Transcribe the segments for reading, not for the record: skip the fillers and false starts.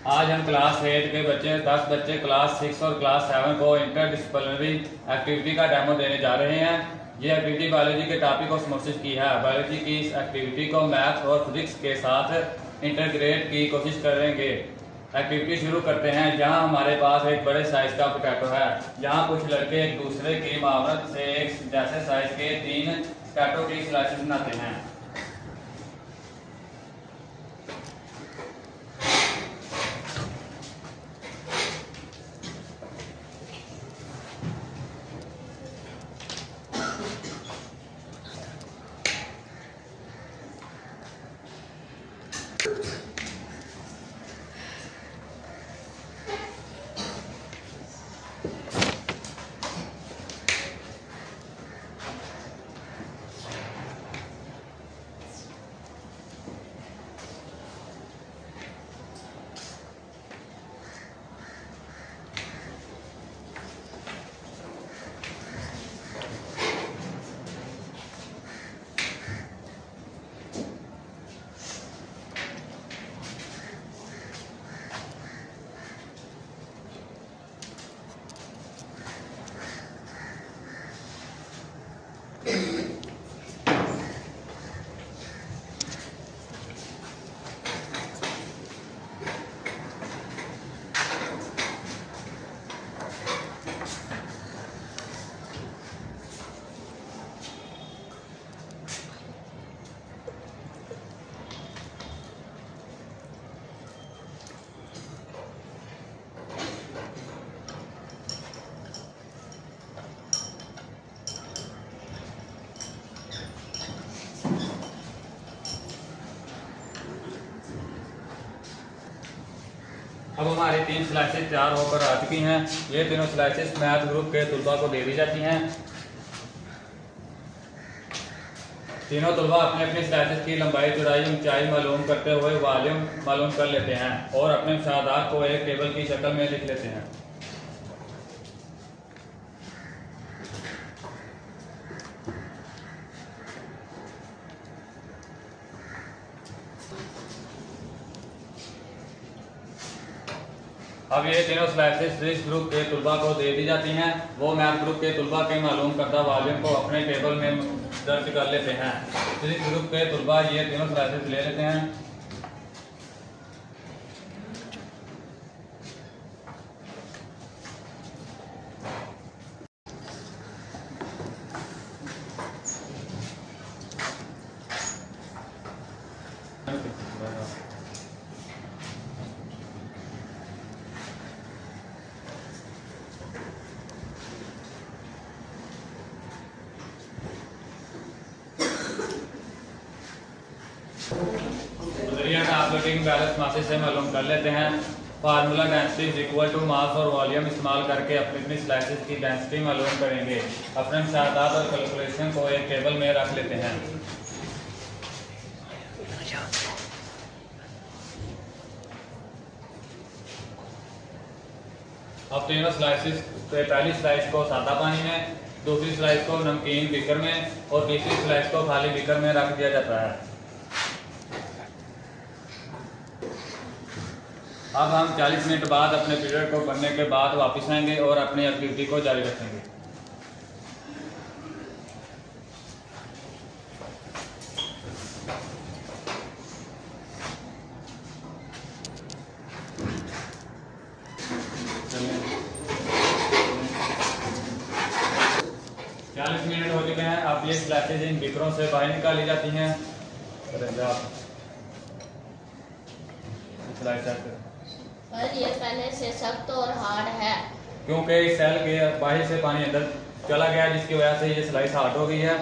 आज हम क्लास 8 के बच्चे 10 बच्चे क्लास 6 और क्लास 7 को इंटर डिसिप्लिनरी एक्टिविटी का डेमो देने जा रहे हैं। ये एक्टिविटी बायोलॉजी के टॉपिक को समर्थित की है। बायोलॉजी की इस एक्टिविटी को मैथ्स और फिजिक्स के साथ इंटीग्रेट की कोशिश करेंगे। एक्टिविटी शुरू करते हैं। जहां हमारे पास एक बड़े साइज का पोटैटो है। जहां कुछ लड़के एक दूसरे की महारत से एक जैसे साइज के 3 पोटैटो की स्लाइसेस बनाते हैं। अब हमारी 3 स्लाइसेस तैयार होकर आ चुकी हैं। ये तीनों स्लाइसेस मैथ ग्रुप के तुलबा को दे दी जाती हैं। तीनों तुलबा अपने अपनी स्लाइसेस की लंबाई, चौड़ाई, ऊंचाई मालूम करते हुए वॉल्यूम मालूम कर लेते हैं और अपने मुशाहदात को एक टेबल की शक्ल में लिख लेते हैं। अब ये तीनों स्लाइसेस फिजिक्स ग्रुप के तुलबा को दे दी जाती हैं। वो मैथ ग्रुप के तुलबा के मालूम करदा वॉल्यूम को अपने टेबल में दर्ज कर लेते हैं। फिजिक्स ग्रुप के तुलबा ये तीनों स्लाइसेस ले लेते हैं। ऑपरेटिंग बैलेंस मासेस से मालूम कर लेते हैं। Formula density is equal to mass और वॉल्यूम इस्तेमाल करके अपनी अपनी स्लाइसेस की डेंसिटी मालूम करेंगे। अपने मुशाहदात और कैलकुलेशन को एक टेबल में रख लेते हैं। अब तीनों स्लाइसेस, पहली स्लाइस को सादा पानी में, दूसरी स्लाइस को नमकीन बीकर में और तीसरी स्लाइस को खाली बीकर में रख दिया जाता है। अब हम 40 मिनट बाद अपने पीरियड को पढ़ने के बाद वापस आएंगे और अपनी एक्टिविटी को जारी रखेंगे। चालीस मिनट हो चुके हैं। अब ये स्लाइसेस इन बीकरों से बाहर निकाली जाती हैं। पर ये पहले से सख्त और हार्ड है क्योंकि इस सेल के बाहर से पानी अंदर चला गया, जिसकी वजह से ये स्लाइस हार्ड हो गई है।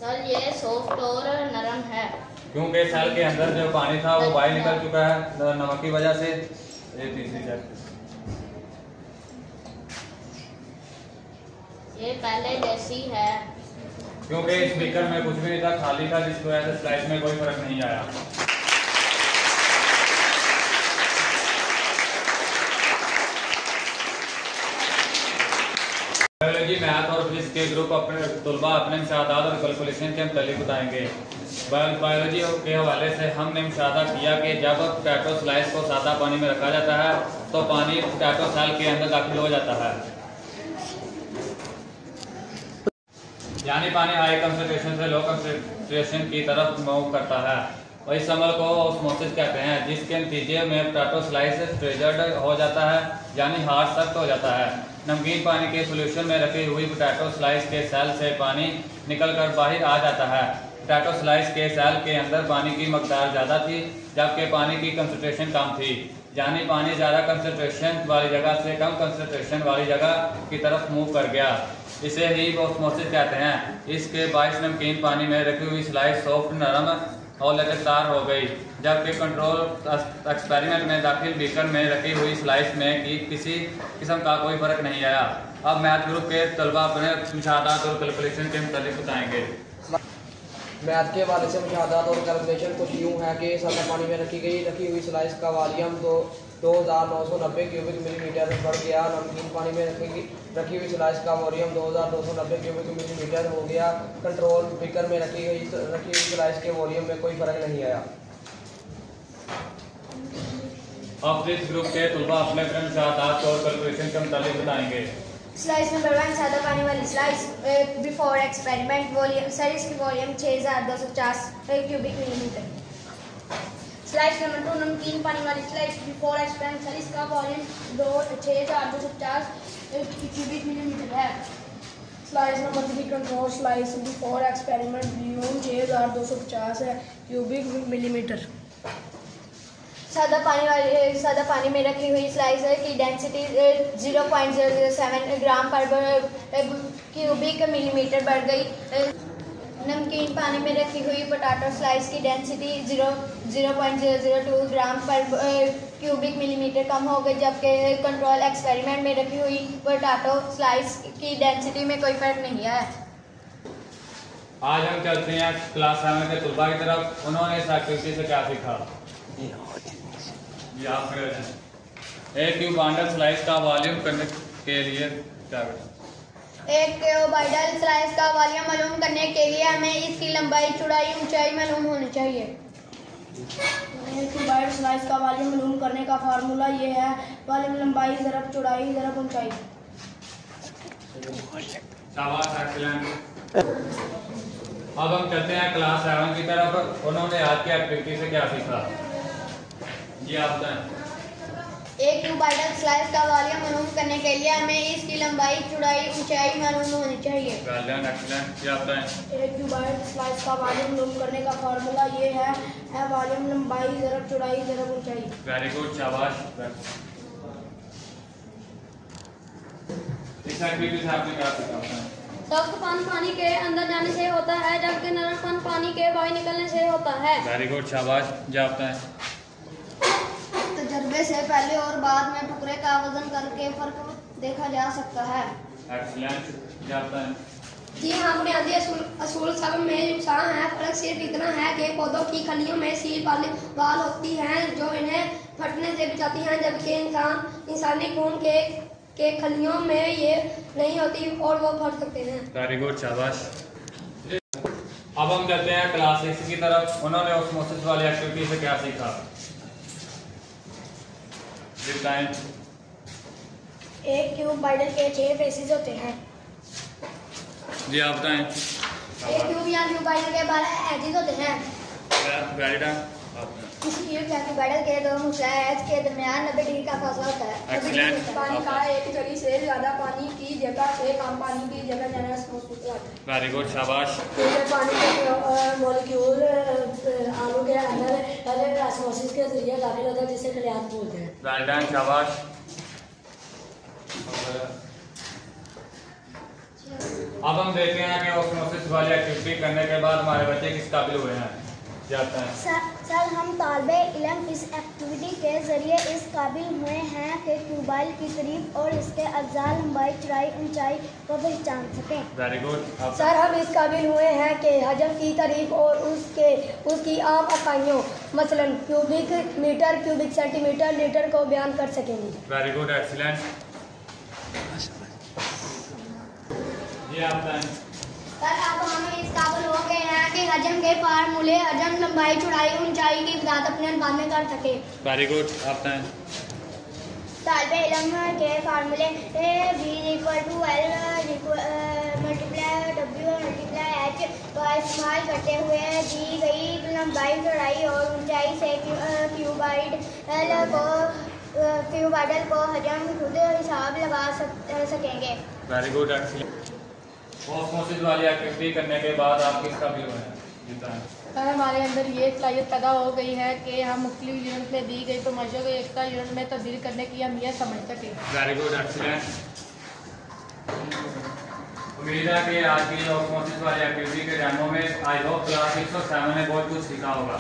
सर ये सॉफ्ट और नरम है क्योंकि सेल के अंदर जो पानी था वो बाहर निकल चुका है नमक की वजह से। ये तीसरी ये पहले जैसी है क्योंकि इस बीकर में कुछ भी नहीं था, खाली था, जिसकी वजह से स्लाइस में कोई फर्क नहीं आया। बायोलॉजी, मैथ और फिजिक्स के ग्रुप अपने तुलबा अपने मुशाहदात और कैलकुलेशन के मुतालिक बताएंगे। बायोलॉजी के हवाले से हमने मुशाहदा किया कि जब पोटैटो स्लाइस को सादा पानी में रखा जाता है तो पानी पोटैटो सेल के अंदर दाखिल हो जाता है, यानी पानी हाई कंसंट्रेशन से लो कंसंट्रेशन की तरफ मूव करता है और इस अमल को ऑस्मोसिस कहते हैं, जिसके नतीजे में पोटैटो स्लाइस फ्रीजर्ड हो जाता है, यानी हार्ड सख्त हो जाता है। नमकीन पानी के सोल्यूशन में रखी हुई पोटैटो स्लाइस के सेल से पानी निकलकर बाहर आ जाता है। पोटैटो स्लाइस के सेल के अंदर पानी की मकदार ज़्यादा थी जबकि पानी की कंसंट्रेशन कम थी, यानी पानी ज़्यादा कंसंट्रेशन वाली जगह से कम कंसंट्रेशन वाली जगह की तरफ मूव कर गया। इसे ही ऑस्मोसिस कहते हैं। इसके बायस नमकीन पानी में रखी हुई स्लाइस सॉफ्ट, नरम और लचकदार हो गई, जबकि कंट्रोल एक्सपेरिमेंट में दाखिल बीकर में रखी हुई स्लाइस में किसी किस्म का कोई फ़र्क नहीं आया। अब मैथ ग्रुप के तलबा अपने मुशाहदात और कैलकुलेशन के मुतालिक बताएंगे। मैथ के हवाले से मुशाहदात और कैलकुलेशन कुछ यूँ है कि सादा पानी में रखी हुई स्लाइस का वॉल्यूम 2990 क्यूबिक मिलीमीटर बढ़ गया। नमकीन पानी में रखी हुई स्लाइस का वॉल्यूम 2290 क्यूबिक मिलीमीटर हो गया। कंट्रोल बीकर में रखी हुई स्लाइस के वॉल्यूम में कोई फ़र्क नहीं आया। अब इस ग्रुप के तलबा अपने मुशाहदात और कैलकुलेशन के मुतालिक बताएंगे। स्लाइस नंबर 1 सादा पानी वाली slice before experiment volume sir इसकी volume 6250 cubic millimetre. Slice number 2 नमकीन पानी वाली स्लाइस बिफोर एक्सपेरिमेंट सर इसका वॉल्यूम 6250 क्यूबिक मिलीमीटर है। Slice number 3 control slice before experiment volume 6250 है क्यूबिक मिलीमीटर। सादा पानी में रखी हुई स्लाइस की डेंसिटी 0.007 ग्राम पर क्यूबिक मिलीमीटर बढ़ गई। नमकीन पानी में रखी हुई पोटैटो स्लाइस की डेंसिटी 0.002 ग्राम पर क्यूबिक मिलीमीटर कम हो गई, जबकि कंट्रोल एक्सपेरिमेंट में रखी हुई पोटैटो स्लाइस की डेंसिटी में कोई फर्क नहीं आया। आज हम चलते हैं क्लास 7 के तलबा की तरफ। उन्होंने इस एक्टिविटी से क्या सीखा? एक क्यूबाइडल स्लाइस का वॉल्यूम करने के लिए क्या करें? एक क्यूबाइडल स्लाइस का वॉल्यूम मालूम करने के लिए हमें इसकी लंबाई, चौड़ाई, ऊंचाई मालूम होनी चाहिए। एक क्यूबाइडल स्लाइस का वॉल्यूम मालूम करने का फार्मूला ये है, वॉल्यूम लंबाई ज़रब चौड़ाई ज़रब ऊंचाई। शाबाश, एक्सीलेंट। अब हम चलते हैं क्लास 7 की तरफ। उन्होंने आज की एक्टिविटी से क्या सीखा? जी आप बताएं। एक क्यूबाइडल स्लाइस का वॉल्यूम मालूम करने के लिए हमें इसकी लंबाई, चौड़ाई, ऊंचाई मालूम होनी चाहिए। एक्सीलेंट। जी आप बताएं। एक क्यूबाइडल स्लाइस का वॉल्यूम मालूम करने का फार्मूला ये है वॉल्यूम लंबाई ज़रब चौड़ाई ज़रब ऊंचाई। वेरी गुड, शाबाश। इस एक्टिविटी से आपने क्या सीखा? सख्तपन पानी के अंदर जाने से होता है, जबकि नरमपन पानी के बाहर निकलने से होता है। वेरी गुड, शाबाश। जी आप बताएं। तजर्बे से पहले और बाद में टुकड़े का वजन करके फर्क देखा जा सकता है। एक्सीलेंट। जी आप बताएं। जी हाँ, बुनियादी असूल सब में नुकसान है। फर्क सिर्फ इतना है कि पौधों की खलियों में सील वाली बाल होती हैं जो इन्हें फटने से बचाती हैं, जबकि इंसानी खून के खलियों में ये नहीं होती और वो फट सकते हैं। वेरी गुड, शाबाश। अब हम चलते हैं क्लास 6 की तरफ। उन्होंने ऑस्मोसिस वाली एक्टिविटी से क्या सीखा? एक क्यूबाइडल के 6 फेसेस होते हैं। जी आप बताएं। एक क्यूब या क्यूबाइडल के 12 एजेस होते हैं। इसलिए क्यूबाइडल के दो मुख्य एज के दरमियान 90 डिग्री का फासला होता है। एक्सीलेंट। पानी का एक जगह से ज़्यादा पानी की जगह से कम पानी की जगह जाना ऑस्मोसिस होता है। वेरी गुड, शाबाश। पानी के मॉलिक्यूल अणु के अंदर ऑस्मोसिस के जरिए दाखिल होता है, जिसे खलियात बोलते हैं। वेल डन, शाबाश। अब हम देखते हैं कि ऑस्मोसिस वाली एक्टिविटी करने के बाद हमारे बच्चे किस काबिल हुए हैं। जाता है सर हम तालिबे इल्म इस एक्टिविटी के ज़रिए इस काबिल हुए हैं कि क्यूबाइल की करीब और इसके अज्जा, लंबाई, चौड़ाई, ऊंचाई को पहचान सकें। Very good. सर हम इस काबिल हुए हैं कि हजम की तारीफ और उसकी आम इकाइयों मसलन cubic metre, cubic centimetre, litre को बयान कर सकेंगे। Very good, excellent. जी आप बताएं। सर अब हम इस काबिल हो गए हैं कि हजम के फार्मूले हजम लंबाई चौड़ाई ऊंचाई की वजाहत अपने अंदाज में कर सके। Very good. आपने तालिबे इल्म के फार्मूले v = L multiply W multiply H का इस्तेमाल करते हुए दी गई लंबाई चौड़ाई और ऊंचाई से क्यूबाइडल को हजम खुद हिसाब लगा सकेंगे। Very good, excellent. ऑस्मोसिस वाली एक्टिविटी करने के बाद आप किस काबिल हुए हैं? सर हमारे अंदर ये सलाहियत पैदा हो गई है कि हम मुख्तलिफ यूनिट में दी गई फरमाइशों को एकता यूनिट में तब्दील करने की अहमियत समझ सकें। Very good, excellent. उम्मीद है कि आज की ऑस्मोसिस वाली एक्टिविटी के डेमो में आई होप क्लास 6 और 7 ने बहुत कुछ सीखा होगा।